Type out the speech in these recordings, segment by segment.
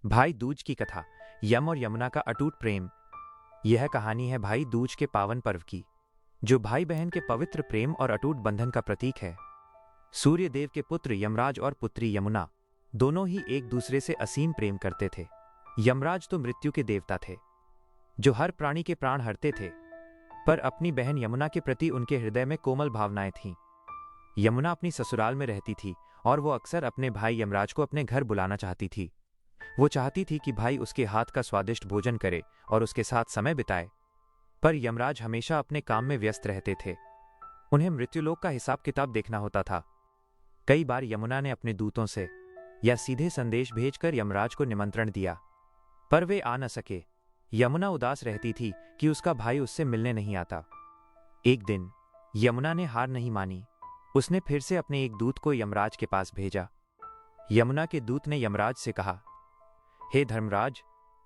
भाई दूज की कथा। यम और यमुना का अटूट प्रेम। यह कहानी है भाई दूज के पावन पर्व की, जो भाई बहन के पवित्र प्रेम और अटूट बंधन का प्रतीक है। सूर्य देव के पुत्र यमराज और पुत्री यमुना दोनों ही एक दूसरे से असीम प्रेम करते थे। यमराज तो मृत्यु के देवता थे, जो हर प्राणी के प्राण हरते थे, पर अपनी बहन यमुना के प्रति उनके हृदय में कोमल भावनाएं थीं। यमुना अपनी ससुराल में रहती थी और वो अक्सर अपने भाई यमराज को अपने घर बुलाना चाहती थी। वो चाहती थी कि भाई उसके हाथ का स्वादिष्ट भोजन करे और उसके साथ समय बिताए, पर यमराज हमेशा अपने काम में व्यस्त रहते थे। उन्हें मृत्युलोक का हिसाब किताब देखना होता था। कई बार यमुना ने अपने दूतों से या सीधे संदेश भेजकर यमराज को निमंत्रण दिया, पर वे आ न सके। यमुना उदास रहती थी कि उसका भाई उससे मिलने नहीं आता। एक दिन यमुना ने हार नहीं मानी। उसने फिर से अपने एक दूत को यमराज के पास भेजा। यमुना के दूत ने यमराज से कहा, हे धर्मराज,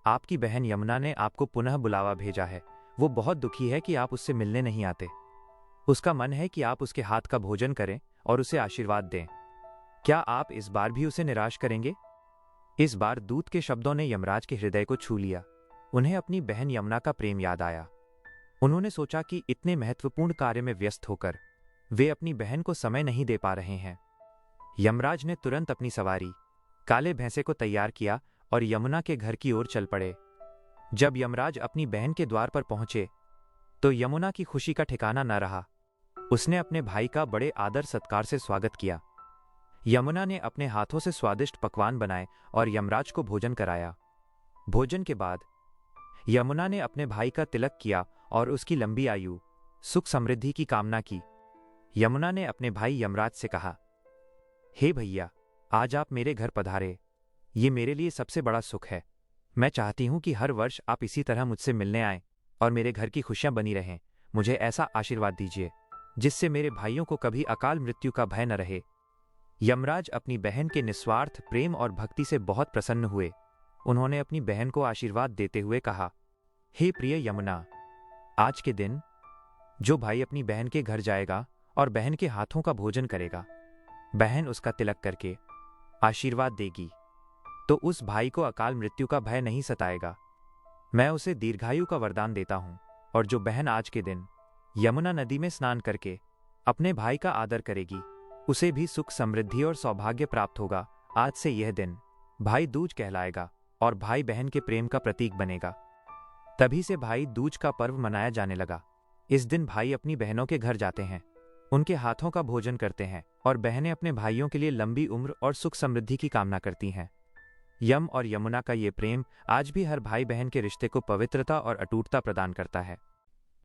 आपकी बहन यमुना ने आपको पुनः बुलावा भेजा है। वो बहुत दुखी है कि आप उससे मिलने नहीं आते। उसका मन है कि आप उसके हाथ का भोजन करें और उसे आशीर्वाद दें। क्या आप इस बार भी उसे निराश करेंगे? इस बार दूत के शब्दों ने यमराज के हृदय को छू लिया। उन्हें अपनी बहन यमुना का प्रेम याद आया। उन्होंने सोचा कि इतने महत्वपूर्ण कार्य में व्यस्त होकर वे अपनी बहन को समय नहीं दे पा रहे हैं। यमराज ने तुरंत अपनी सवारी काले भैंसे को तैयार किया और यमुना के घर की ओर चल पड़े। जब यमराज अपनी बहन के द्वार पर पहुंचे तो यमुना की खुशी का ठिकाना न रहा। उसने अपने भाई का बड़े आदर सत्कार से स्वागत किया। यमुना ने अपने हाथों से स्वादिष्ट पकवान बनाए और यमराज को भोजन कराया। भोजन के बाद यमुना ने अपने भाई का तिलक किया और उसकी लंबी आयु, सुख समृद्धि की कामना की। यमुना ने अपने भाई यमराज से कहा, हे भैया, आज आप मेरे घर पधारे। ये मेरे लिए सबसे बड़ा सुख है। मैं चाहती हूं कि हर वर्ष आप इसी तरह मुझसे मिलने आएं और मेरे घर की खुशियां बनी रहें। मुझे ऐसा आशीर्वाद दीजिए जिससे मेरे भाइयों को कभी अकाल मृत्यु का भय न रहे। यमराज अपनी बहन के निस्वार्थ प्रेम और भक्ति से बहुत प्रसन्न हुए। उन्होंने अपनी बहन को आशीर्वाद देते हुए कहा, हे प्रिय यमुना, आज के दिन जो भाई अपनी बहन के घर जाएगा और बहन के हाथों का भोजन करेगा, बहन उसका तिलक करके आशीर्वाद देगी तो उस भाई को अकाल मृत्यु का भय नहीं सताएगा। मैं उसे दीर्घायु का वरदान देता हूं। और जो बहन आज के दिन यमुना नदी में स्नान करके अपने भाई का आदर करेगी, उसे भी सुख समृद्धि और सौभाग्य प्राप्त होगा। आज से यह दिन भाई दूज कहलाएगा और भाई बहन के प्रेम का प्रतीक बनेगा। तभी से भाई दूज का पर्व मनाया जाने लगा। इस दिन भाई अपनी बहनों के घर जाते हैं, उनके हाथों का भोजन करते हैं और बहनें अपने भाइयों के लिए लंबी उम्र और सुख समृद्धि की कामना करती हैं। यम और यमुना का ये प्रेम आज भी हर भाई बहन के रिश्ते को पवित्रता और अटूटता प्रदान करता है।